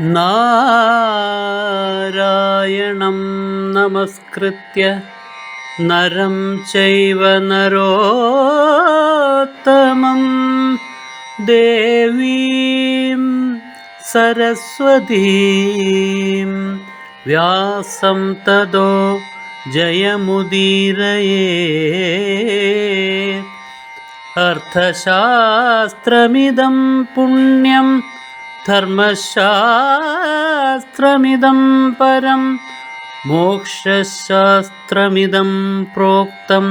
നാരായണം നമസ്കൃത്യ നരം ചൈവ നരോത്തമം ദേവീം സരസ്വതീം വ്യാസം തതോ ജയമുദീരയേ. അർത്ഥശാസ്ത്രമിദം പുണ്യം ധർമ്മശാസ്ത്രമിദം പരം മോക്ഷശാസ്ത്രമിദം പ്രോക്തം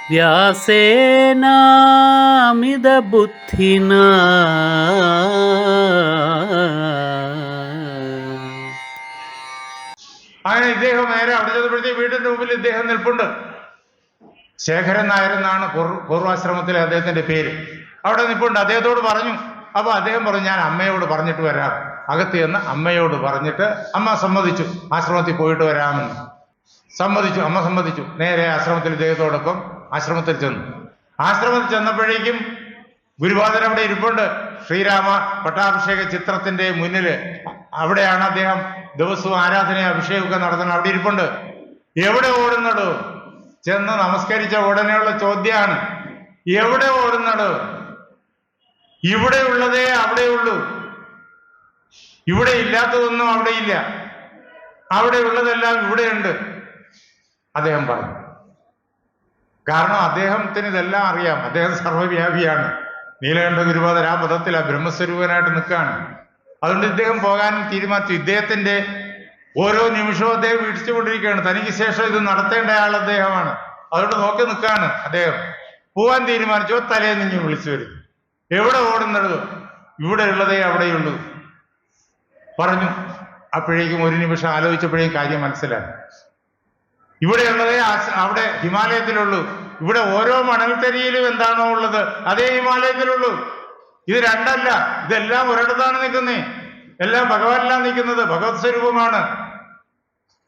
വ്യാസേനാമിത ബുദ്ധിനാ. അങ്ങനെ ഇദ്ദേഹം നേരെ അവിടെ ചെന്നപ്പോഴത്തേക്ക് വീടിന്റെ മുമ്പിൽ ഇദ്ദേഹം നിൽപ്പുണ്ട്. ശേഖരൻ നായർ എന്നാണ് പൂർവാശ്രമത്തിലെ അദ്ദേഹത്തിന്റെ പേര്. അവിടെ നിൽപ്പുണ്ട്. അദ്ദേഹത്തോട് പറഞ്ഞു. അപ്പൊ അദ്ദേഹം പറഞ്ഞു, ഞാൻ അമ്മയോട് പറഞ്ഞിട്ട് വരാം. അകത്ത് ചെന്ന് അമ്മയോട് പറഞ്ഞിട്ട് അമ്മ സമ്മതിച്ചു, ആശ്രമത്തിൽ പോയിട്ട് വരാമെന്ന് സമ്മതിച്ചു. അമ്മ സമ്മതിച്ചു. നേരെ ആശ്രമത്തിൽ ഇദ്ദേഹത്തോടൊപ്പം ആശ്രമത്തിൽ ചെന്നു. ആശ്രമത്തിൽ ചെന്നപ്പോഴേക്കും ഗുരുവായൂർ അവിടെ ഇരിപ്പുണ്ട്. ശ്രീരാമ പട്ടാഭിഷേക ചിത്രത്തിന്റെ മുന്നില് അവിടെയാണ് അദ്ദേഹം ദിവസവും ആരാധനയും അഭിഷേകമൊക്കെ നടത്തുന്നത്. അവിടെ ഇരിപ്പുണ്ട്. എവിടെ ഓടുന്നടോ? ചെന്ന് നമസ്കരിച്ച ഉടനെയുള്ള ചോദ്യമാണ്, എവിടെ ഓടുന്നടോ? ഇവിടെ ഉള്ളതേ അവിടെയുള്ളൂ, ഇവിടെ ഇല്ലാത്തതൊന്നും അവിടെയില്ല, അവിടെ ഉള്ളതെല്ലാം ഇവിടെയുണ്ട് അദ്ദേഹം പറഞ്ഞു. കാരണം അദ്ദേഹത്തിന് ഇതെല്ലാം അറിയാം. അദ്ദേഹം സർവ്വവ്യാപിയാണ്. നീലകണ്ഠ ഗുരുവായൂർ ആ പദത്തിൽ ആ ബ്രഹ്മസ്വരൂപനായിട്ട് നിൽക്കുകയാണ്. അതുകൊണ്ട് ഇദ്ദേഹം പോകാൻ തീരുമാനിച്ചു. ഇദ്ദേഹത്തിന്റെ ഓരോ നിമിഷവും അദ്ദേഹം വീക്ഷിച്ചുകൊണ്ടിരിക്കുകയാണ്. തനിക്ക് ശേഷം ഇത് നടത്തേണ്ട ആൾ അദ്ദേഹമാണ്. അതുകൊണ്ട് നോക്കി നിൽക്കുകയാണ് അദ്ദേഹം. പോവാൻ തീരുമാനിച്ചോ തലേന്നിഞ്ഞ് വിളിച്ചു വരും. എവിടെ ഓടുന്നത്? ഇവിടെ ഉള്ളതേ അവിടെയുള്ളൂ പറഞ്ഞു. അപ്പോഴേക്കും ഒരു നിമിഷം ആലോചിച്ചപ്പോഴേക്കും കാര്യം മനസ്സിലായി. ഇവിടെയുള്ളതേ അവിടെ ഹിമാലയത്തിലുള്ളൂ. ഇവിടെ ഓരോ മണൽത്തരിയിലും എന്താണോ ഉള്ളത് അതേ ഹിമാലയത്തിലുള്ളൂ. ഇത് രണ്ടല്ല, ഇതെല്ലാം ഒരിടത്താണ് നിൽക്കുന്നേ. എല്ലാം ഭഗവാനിലാണ് നിൽക്കുന്നത്, ഭഗവത് സ്വരൂപമാണ്.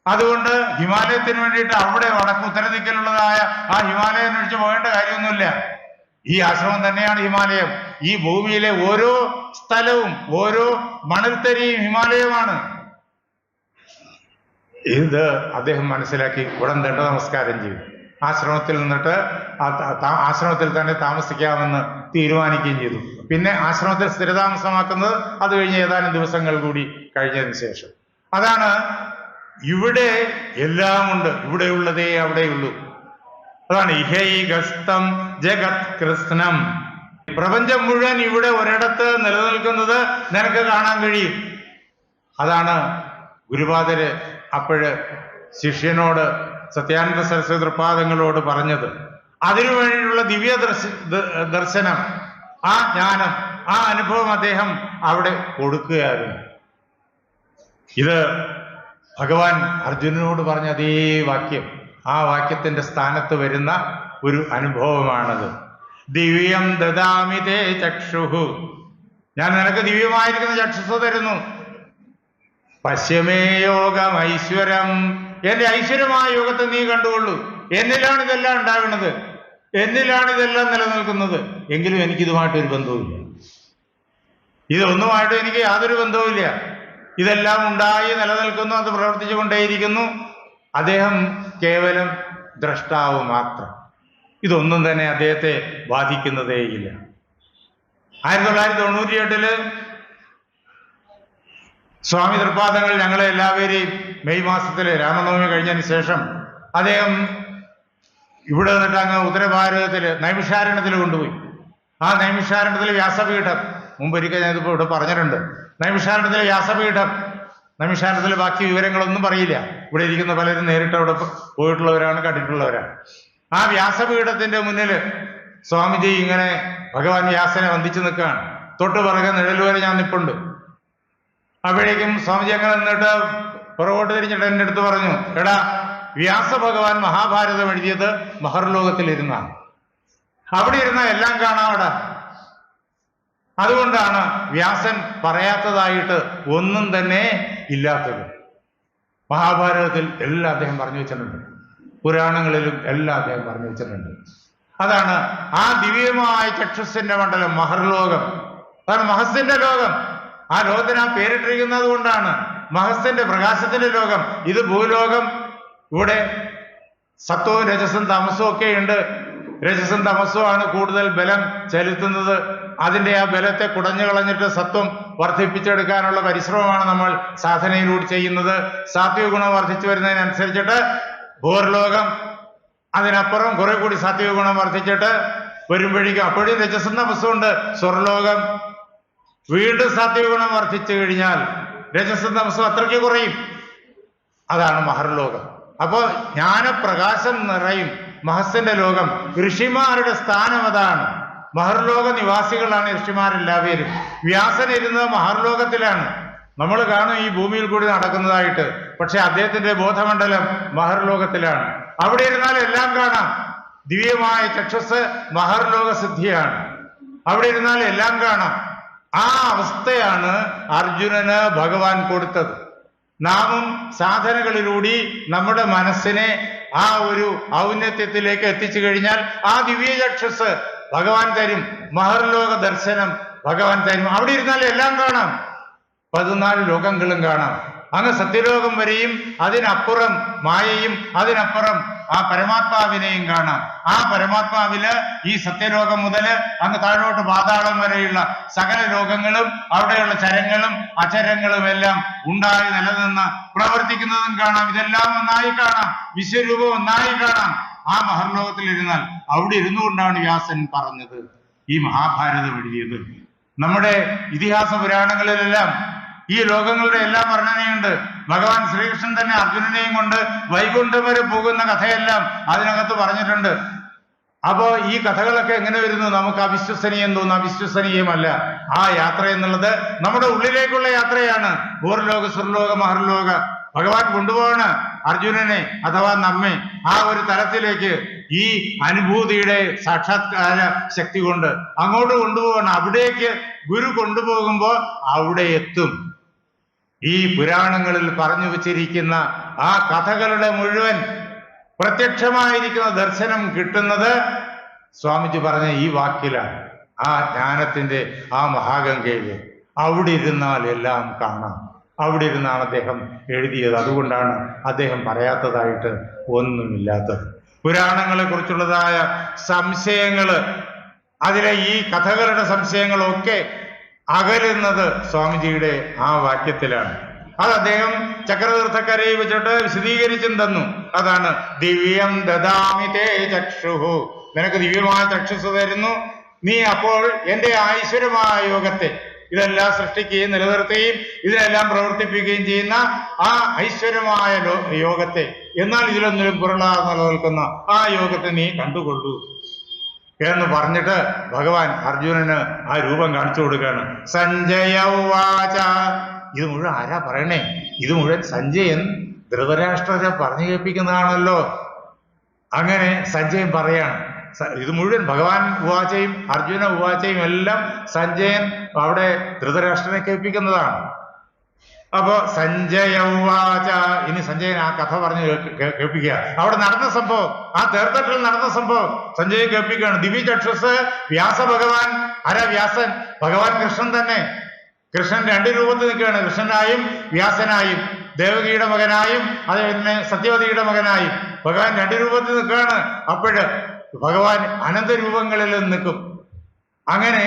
അതുകൊണ്ട് ഹിമാലയത്തിന് വേണ്ടിയിട്ട് അവിടെ വടക്ക് ഉത്തരദിക്കലുള്ളതായ ആ ഹിമാലയം അന്വേഷിച്ച് പോകേണ്ട കാര്യമൊന്നുമില്ല. ഈ ആശ്രമം തന്നെയാണ് ഹിമാലയം. ഈ ഭൂമിയിലെ ഓരോ സ്ഥലവും ഓരോ മണൽത്തരിയും ഹിമാലയമാണ്. ഇത് അദ്ദേഹം മനസ്സിലാക്കി. ഉടൻ ദണ്ഡ നമസ്കാരം ചെയ്തു. ആശ്രമത്തിൽ നിന്നിട്ട് ആശ്രമത്തിൽ തന്നെ താമസിക്കാമെന്ന് തീരുമാനിക്കുകയും ചെയ്തു. പിന്നെ ആശ്രമത്തിൽ സ്ഥിരതാമസമാക്കുന്നത് അത് കഴിഞ്ഞ് ഏതാനും ദിവസങ്ങൾ കൂടി കഴിഞ്ഞതിന് ശേഷം. അതാണ് ഇവിടെ എല്ലാം ഉണ്ട്, ഇവിടെയുള്ളതേ അവിടെയുള്ളൂ. അതാണ് ഇഹൈകസ്തം ജഗത് കൃഷ്ണം. പ്രപഞ്ചം മുഴുവൻ ഇവിടെ ഒരിടത്ത് നിലനിൽക്കുന്നത് നിനക്ക് കാണാൻ കഴിയും. അതാണ് ഗുരുവായൂര് അപ്പോഴ് ശിഷ്യനോട് സത്യാനന്ദ സരസ്വതി തൃപാദങ്ങളോട് പറഞ്ഞത്. അതിനു വേണ്ടിയിട്ടുള്ള ദിവ്യ ദർശനം, ആ ജ്ഞാനം, ആ അനുഭവം അദ്ദേഹം അവിടെ കൊടുക്കുകയായിരുന്നു. ഇത് ഭഗവാൻ അർജുനനോട് പറഞ്ഞ അതേ വാക്യം, ആ വാക്യത്തിന്റെ സ്ഥാനത്ത് വരുന്ന ഒരു അനുഭവമാണത്. ദിവ്യം ദദാമി തേ ചക്ഷുഹു, ഞാൻ നിനക്ക് ദിവ്യമായിരിക്കുന്ന ചക്ഷുസ് തരുന്നു. പശ്യമേ യോഗം ഐശ്വരം, എന്റെ ഐശ്വര്യമായ യോഗത്തെ നീ കണ്ടുകൊള്ളൂ. എന്നിലാണ് ഇതെല്ലാം ഉണ്ടാകുന്നത്, എന്നിലാണ് ഇതെല്ലാം നിലനിൽക്കുന്നത്. എങ്കിലും എനിക്കിതുമായിട്ടൊരു ബന്ധവുമില്ല, ഇതൊന്നുമായിട്ടും എനിക്ക് യാതൊരു ബന്ധവുമില്ല. ഇതെല്ലാം ഉണ്ടായി നിലനിൽക്കുന്നു, അത് പ്രവർത്തിച്ചു കൊണ്ടേയിരിക്കുന്നു. അദ്ദേഹം കേവലം ദ്രഷ്ടാവ് മാത്രം. ഇതൊന്നും തന്നെ അദ്ദേഹത്തെ ബാധിക്കുന്നതേയില്ല. 1998 സ്വാമി തൃപാദങ്ങൾ ഞങ്ങളെ എല്ലാവരെയും മെയ് മാസത്തിലെ രാമനവമി കഴിഞ്ഞതിന് ശേഷം അദ്ദേഹം ഇവിടെ നിന്നിട്ട് അങ്ങ് ഉത്തരഭാരതത്തില് നൈമിഷാരണ്യത്തിൽ കൊണ്ടുപോയി. ആ നൈമിഷാരണ്യത്തിലെ വ്യാസപീഠം, മുമ്പൊരിക്കൽ ഞാനിപ്പോൾ ഇവിടെ പറഞ്ഞിട്ടുണ്ട്. നൈമിഷാരണ്യത്തിലെ വ്യാസപീഠം, നൈമിഷാരണ്യത്തിലെ ബാക്കി വിവരങ്ങളൊന്നും പറയില്ല. ഇവിടെ ഇരിക്കുന്ന പലരും നേരിട്ട് അവിടെ പോയിട്ടുള്ളവരാണ്, കണ്ടിട്ടുള്ളവരാണ്. ആ വ്യാസപീഠത്തിന്റെ മുന്നില് സ്വാമിജി ഇങ്ങനെ ഭഗവാൻ വ്യാസനെ വന്ദിച്ചു നിൽക്കുകയാണ്. തൊട്ട് പിറകെ നിഴലുവരെ ഞാൻ നിൽപ്പുണ്ട്. അപ്പോഴേക്കും സ്വാമിജി അങ്ങനെ നിന്നിട്ട് പുറകോട്ട് തിരിഞ്ഞിട്ട് എൻ്റെ അടുത്ത് പറഞ്ഞു, എടാ, വ്യാസ ഭഗവാൻ മഹാഭാരതം എഴുതിയത് മഹർലോകത്തിലിരുന്നാണ്, അവിടെ ഇരുന്ന എല്ലാം കാണാവടാ. അതുകൊണ്ടാണ് വ്യാസൻ പറയാത്തതായിട്ട് ഒന്നും തന്നെ ഇല്ലാത്തത്. മഹാഭാരതത്തിൽ എല്ലാം അദ്ദേഹം പറഞ്ഞു വെച്ചിട്ടുണ്ട്, പുരാണങ്ങളിലും എല്ലാം അദ്ദേഹം പറഞ്ഞു വെച്ചിട്ടുണ്ട്. അതാണ് ആ ദിവ്യമായ ചക്ഷുസിന്റെ മണ്ഡലം, മഹർലോകം. അതാണ് മഹസിന്റെ ലോകം. ആ ലോകത്തിന് ആ പേരിട്ടിരിക്കുന്നത് കൊണ്ടാണ്. മഹസ്സിന്റെ പ്രകാശത്തിന്റെ ലോകം. ഇത് ഭൂലോകം. ഇവിടെ സത്വവും രജസും തമസും ഒക്കെ ഉണ്ട്. രജസും തമസും ആണ് കൂടുതൽ ബലം ചെലുത്തുന്നത്. അതിന്റെ ആ ബലത്തെ കുടഞ്ഞു കളഞ്ഞിട്ട് സത്വം വർദ്ധിപ്പിച്ചെടുക്കാനുള്ള പരിശ്രമമാണ് നമ്മൾ സാധനയിലൂടെ ചെയ്യുന്നത്. സാത്വിക ഗുണം വർദ്ധിച്ചു വരുന്നതിനനുസരിച്ചിട്ട് ഭൂർലോകം, അതിനപ്പുറം കുറെ കൂടി സാത്വിക ഗുണം വർദ്ധിച്ചിട്ട് വരുമ്പോഴേക്കും അപ്പോഴും രജസും തമസും ഉണ്ട്. സ്വർലോകം. വീണ്ടും സാത്വിക ഗുണം വർദ്ധിച്ചു കഴിഞ്ഞാൽ രജസും തമസും അത്രയ്ക്ക് കുറയും. അതാണ് മഹർലോകം. അപ്പോ ജ്ഞാനപ്രകാശം നിറയും മഹസ്സിന്റെ ലോകം. ഋഷിമാരുടെ സ്ഥാനം അതാണ്. മഹർലോക നിവാസികളാണ് ഋഷിമാരെല്ലാവരും. വ്യാസൻ ഇരുന്നത് മഹർലോകത്തിലാണ്. നമ്മൾ കാണും ഈ ഭൂമിയിൽ കൂടി നടക്കുന്നതായിട്ട്. പക്ഷെ അദ്ദേഹത്തിന്റെ ബോധമണ്ഡലം മഹർലോകത്തിലാണ്. അവിടെ ഇരുന്നാൽ എല്ലാം കാണാം. ദിവ്യമായ ചക്ഷുസ് മഹർലോക സിദ്ധിയാണ്. അവിടെ ഇരുന്നാൽ എല്ലാം കാണാം. ആ അവസ്ഥയാണ് അർജുനന് ഭഗവാൻ കൊടുത്തത്. നാമും സാധനകളിലൂടെ നമ്മുടെ മനസ്സിനെ ആ ഒരു ഔന്നത്യത്തിലേക്ക് എത്തിച്ചു കഴിഞ്ഞാൽ ആ ദിവ്യചക്ഷുസ് ഭഗവാൻ തരും. മഹർലോക ദർശനം ഭഗവാൻ തരും. അവിടെ ഇരുന്നാൽ എല്ലാം കാണാം. 14 ലോകങ്ങളും കാണാം. അങ്ങ് സത്യലോകം വരെയും അതിനപ്പുറം മായയും അതിനപ്പുറം ആ പരമാത്മാവിനെയും കാണാം. ആ പരമാത്മാവില് ഈ സത്യലോകം മുതൽ അങ്ങ് താഴോട്ട് പാതാളം വരെയുള്ള സകല ലോകങ്ങളും അവിടെയുള്ള ചരങ്ങളും അചരങ്ങളും എല്ലാം ഉണ്ടായി നിലനിന്ന് പ്രവർത്തിക്കുന്നതും കാണാം. ഇതെല്ലാം ഒന്നായി കാണാം. വിശ്വരൂപം ഒന്നായി കാണാം. ആ മഹർലോകത്തിൽ ഇരുന്നാൽ അവിടെ ഇരുന്നു കൊണ്ടാണ് വ്യാസൻ പറഞ്ഞത് ഈ മഹാഭാരതം എഴുതിയത്. നമ്മുടെ ഇതിഹാസ പുരാണങ്ങളിലെല്ലാം ഈ ലോകങ്ങളുടെ എല്ലാം വർണ്ണനയുണ്ട്. ഭഗവാൻ ശ്രീകൃഷ്ണൻ തന്നെ അർജുനനെയും കൊണ്ട് വൈകുണ്ഠം വരെ പോകുന്ന കഥയെല്ലാം അതിനകത്ത് പറഞ്ഞിട്ടുണ്ട്. അപ്പോ ഈ കഥകളൊക്കെ എങ്ങനെ വരുന്നു? നമുക്ക് അവിശ്വസനീയം തോന്നുന്നു. അവിശ്വസനീയമല്ല. ആ യാത്ര എന്നുള്ളത് നമ്മുടെ ഉള്ളിലേക്കുള്ള യാത്രയാണ്. ഭൂർലോക, സ്വർലോക, മഹർലോക ഭഗവാൻ കൊണ്ടുപോവാണ് അർജുനനെ അഥവാ നമ്മെ ആ ഒരു തലത്തിലേക്ക്. ഈ അനുഭൂതിയുടെ സാക്ഷാത്കാര ശക്തി കൊണ്ട് അങ്ങോട്ട് കൊണ്ടുപോകണം. അവിടേക്ക് ഗുരു കൊണ്ടുപോകുമ്പോ അവിടെ എത്തും. ഈ പുരാണങ്ങളിൽ പറഞ്ഞു വച്ചിരിക്കുന്ന ആ കഥകളുടെ മുഴുവൻ പ്രത്യക്ഷമായിരിക്കുന്ന ദർശനം കിട്ടുന്നത് സ്വാമിജി പറഞ്ഞ ഈ വാക്കിലാണ്. ആ ജ്ഞാനത്തിന്റെ ആ മഹാഗംഗയിൽ അവിടെ ഇരുന്നാൽ എല്ലാം കാണാം. അവിടെ ഇരുന്നാണ് അദ്ദേഹം എഴുതിയത്. അതുകൊണ്ടാണ് അദ്ദേഹം പറയാത്തതായിട്ട് ഒന്നുമില്ലാത്തത്. പുരാണങ്ങളെ കുറിച്ചുള്ളതായ സംശയങ്ങള്, അതിലെ ഈ കഥകളുടെ സംശയങ്ങളൊക്കെ അകലുന്നത് സ്വാമിജിയുടെ ആ വാക്യത്തിലാണ്. അത് അദ്ദേഹം ചക്രതീർത്ഥക്കരയിൽ വെച്ചിട്ട് വിശദീകരിച്ചും തന്നു. അതാണ് ദിവ്യം ദദാമി തേ ചക്ഷുഹു, നിനക്ക് ദിവ്യമായ ചക്ഷുസ് തരുന്നു. നീ അപ്പോൾ എന്റെ ഐശ്വര്യമായ യോഗത്തെ, ഇതെല്ലാം സൃഷ്ടിക്കുകയും നിലനിർത്തുകയും ഇതിനെല്ലാം പ്രവർത്തിപ്പിക്കുകയും ചെയ്യുന്ന ആ ഐശ്വര്യമായ യോഗത്തെ, എന്നാൽ ഇതിലൊന്നിലും പുറളാതെ നിലനിൽക്കുന്ന ആ യോഗത്തെ നീ കണ്ടുകൊള്ളൂ എന്ന് പറഞ്ഞിട്ട് ഭഗവാൻ അർജുനന് ആ രൂപം കാണിച്ചു കൊടുക്കുകയാണ്. സഞ്ജയ ഉവാച. ഇത് മുഴുവൻ ആരാ പറയണേ? ഇത് മുഴുവൻ സഞ്ജയൻ ധൃതരാഷ്ട്രരെ പറഞ്ഞു കേൾപ്പിക്കുന്നതാണല്ലോ. അങ്ങനെ സഞ്ജയൻ പറയാണ്. ഇത് മുഴുവൻ ഭഗവാൻ ഉവാചയും അർജുന ഉവാചയും എല്ലാം സഞ്ജയൻ അവിടെ ധൃതരാഷ്ട്രനെ കേൾപ്പിക്കുന്നതാണ്. അപ്പൊ സഞ്ജയ ഉവാച. ഇനി സഞ്ജയൻ ആ കഥ പറഞ്ഞ് കേൾപ്പിക്കുക. അവിടെ നടന്ന സംഭവം, ആ തേർത്തട്ടിൽ നടന്ന സംഭവം സഞ്ജയൻ കേൾപ്പിക്കുകയാണ്. ദിവ്യചക്ഷുസ് വ്യാസ ഭഗവാൻ. ആരാ വ്യാസൻ? ഭഗവാൻ കൃഷ്ണൻ തന്നെ. കൃഷ്ണൻ 2 രൂപത്തിൽ നിൽക്കുകയാണ്. കൃഷ്ണനായും വ്യാസനായും, ദേവകിയുടെ മകനായും അതേപോലെ സത്യവതിയുടെ മകനായും ഭഗവാൻ 2 രൂപത്തിൽ നിൽക്കുകയാണ്. അപ്പോഴ് ഭഗവാൻ അനന്ത രൂപങ്ങളിൽ നിൽക്കും. അങ്ങനെ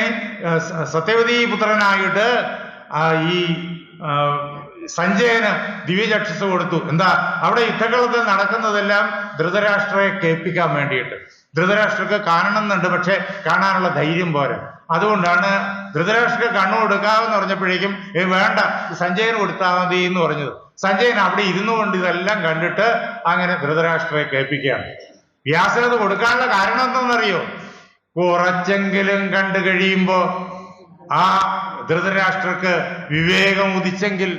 സത്യവതി പുത്രനായിട്ട് ഈ സഞ്ജയന് ദിവ്യചക്ഷുസ് കൊടുത്തു. എന്താ? അവിടെ യുദ്ധകളത്തിൽ നടക്കുന്നതെല്ലാം ധൃതരാഷ്ട്രയെ കേൾപ്പിക്കാൻ വേണ്ടിയിട്ട്. ധൃതരാഷ്ട്രക്ക് കാണണമെന്നുണ്ട്, പക്ഷെ കാണാനുള്ള ധൈര്യം പോരാ. അതുകൊണ്ടാണ് ധൃതരാഷ്ട്രക്ക് കണ്ണു കൊടുക്കാമെന്ന് പറഞ്ഞപ്പോഴേക്കും വേണ്ട, സഞ്ജയന് കൊടുത്താൽ മതി എന്ന് പറഞ്ഞത്. സഞ്ജയൻ അവിടെ ഇരുന്നു കൊണ്ട് ഇതെല്ലാം കണ്ടിട്ട് അങ്ങനെ ധൃതരാഷ്ട്രയെ കേൾപ്പിക്കുകയാണ്. വ്യാസനത് കൊടുക്കാനുള്ള കാരണം എന്താണെന്നറിയോ? കുറച്ചെങ്കിലും കണ്ടു കഴിയുമ്പോ ആ ധൃതരാഷ്ട്രക്ക് വിവേകം ഉദിച്ചെങ്കിൽ,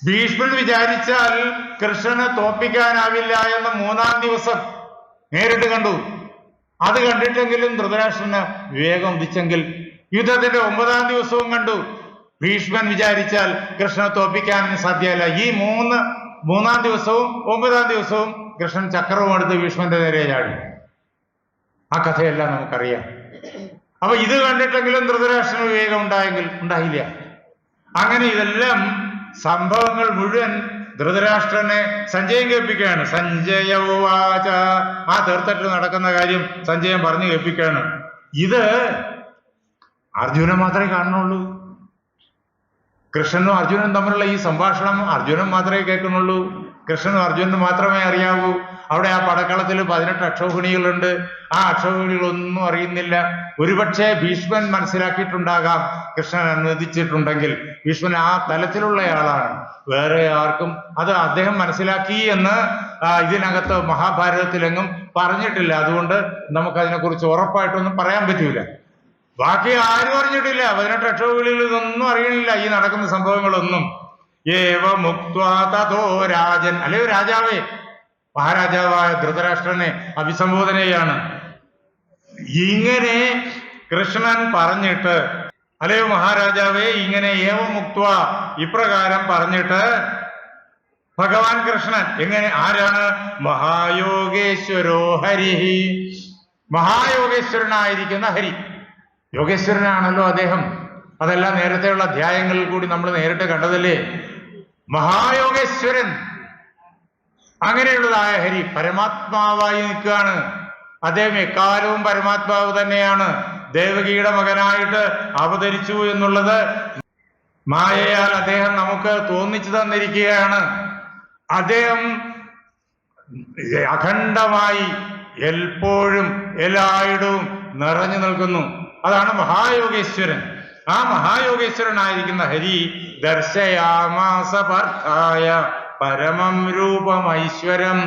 ഭീഷ്മൻ വിചാരിച്ചാൽ കൃഷ്ണനെ തോപ്പിക്കാനാവില്ല എന്ന് 3-ാം ദിവസം നേരിട്ട് കണ്ടു. അത് കണ്ടിട്ടെങ്കിലും ധൃതരാഷ്ട്രന് വിവേകം ഉദിച്ചെങ്കിൽ, യുദ്ധത്തിന്റെ 9-ാം ദിവസവും കണ്ടു. ഭീഷ്മൻ വിചാരിച്ചാൽ കൃഷ്ണനെ തോപ്പിക്കാൻ സാധ്യമല്ല. ഈ 3-ാം ദിവസവും 9-ാം ദിവസവും കൃഷ്ണൻ ചക്രവും എടുത്ത് ഭീഷ്മന്റെ നേരെ ചാടി. ആ കഥയെല്ലാം നമുക്കറിയാം. അപ്പൊ ഇത് കണ്ടിട്ടെങ്കിലും ധൃതരാഷ്ട്രന് വിവേകം ഉണ്ടായെങ്കിൽ ഉണ്ടായില്ല. അങ്ങനെ ഇതെല്ലാം സംഭവങ്ങൾ മുഴുവൻ ധൃതരാഷ്ട്രനെ സഞ്ജയൻ കേൾപ്പിക്കുകയാണ്. സഞ്ജയവാച, ആ തീർത്ഥത്തിൽ നടക്കുന്ന കാര്യം സഞ്ജയൻ പറഞ്ഞു കേൾപ്പിക്കുകയാണ്. ഇത് അർജുനൻ മാത്രമേ കാണുന്നുള്ളൂ. കൃഷ്ണനും അർജുനനും തമ്മിലുള്ള ഈ സംഭാഷണം അർജുനൻ മാത്രമേ കേൾക്കുന്നുള്ളൂ. കൃഷ്ണനും അർജുനനും മാത്രമേ അറിയാവൂ. അവിടെ ആ പടക്കളത്തിൽ 18 അക്ഷൗഹിണികളുണ്ട്. ആ അക്ഷൗഹിണികളൊന്നും അറിയുന്നില്ല. ഒരുപക്ഷെ ഭീഷ്മൻ മനസ്സിലാക്കിയിട്ടുണ്ടാകാം, കൃഷ്ണൻ അനുവദിച്ചിട്ടുണ്ടെങ്കിൽ. ഭീഷ്മൻ ആ തലത്തിലുള്ളയാളാണ്. വേറെ ആർക്കും അത് അദ്ദേഹം മനസ്സിലാക്കി എന്ന് ഇതിനകത്ത് മഹാഭാരതത്തിലെങ്ങും പറഞ്ഞിട്ടില്ല. അതുകൊണ്ട് നമുക്കതിനെക്കുറിച്ച് ഉറപ്പായിട്ടൊന്നും പറയാൻ പറ്റൂല. ബാക്കി ആരും അറിഞ്ഞിട്ടില്ല. 18 അക്ഷൗഹിണികളിൽ ഇതൊന്നും അറിയണില്ല, ഈ നടക്കുന്ന സംഭവങ്ങളൊന്നും. ഏവ മുക്ത്വാ തതോ രാജൻ, അല്ലയോ രാജാവേ, മഹാരാജാവായ ധൃതരാഷ്ട്രനെ അഭിസംബോധന ചെയ്യാണ്. ഇങ്ങനെ കൃഷ്ണൻ പറഞ്ഞിട്ട്, അല്ലയോ മഹാരാജാവേ, ഇങ്ങനെ ഏവമുക്ത്വ, ഇപ്രകാരം പറഞ്ഞിട്ട് ഭഗവാൻ കൃഷ്ണൻ എങ്ങനെ, ആരാണ്? മഹായോഗേശ്വരോ ഹരി, മഹായോഗേശ്വരനായിരിക്കുന്ന ഹരി. യോഗേശ്വരനാണല്ലോ അദ്ദേഹം. അതെല്ലാം നേരത്തെയുള്ള അധ്യായങ്ങളിൽ കൂടി നമ്മൾ നേരിട്ട് കണ്ടതല്ലേ. മഹായോഗേശ്വരൻ, അങ്ങനെയുള്ളതായ ഹരി പരമാത്മാവായി നിൽക്കുകയാണ്. അദ്ദേഹം എക്കാലവും പരമാത്മാവ് തന്നെയാണ്. ദേവകിയുടെ മകനായിട്ട് അവതരിച്ചു എന്നുള്ളത് മായയാൽ അദ്ദേഹം നമുക്ക് തോന്നിച്ചു തന്നിരിക്കുകയാണ്. അദ്ദേഹം അഖണ്ഡമായി എപ്പോഴും എല്ലായിടവും നിറഞ്ഞു നിൽക്കുന്നു. അതാണ് മഹായോഗേശ്വരൻ. ആ മഹായോഗേശ്വരനായിരിക്കുന്ന ഹരി ദർശയാമാസ പാർത്ഥായ പരമം രൂപമൈശ്വരം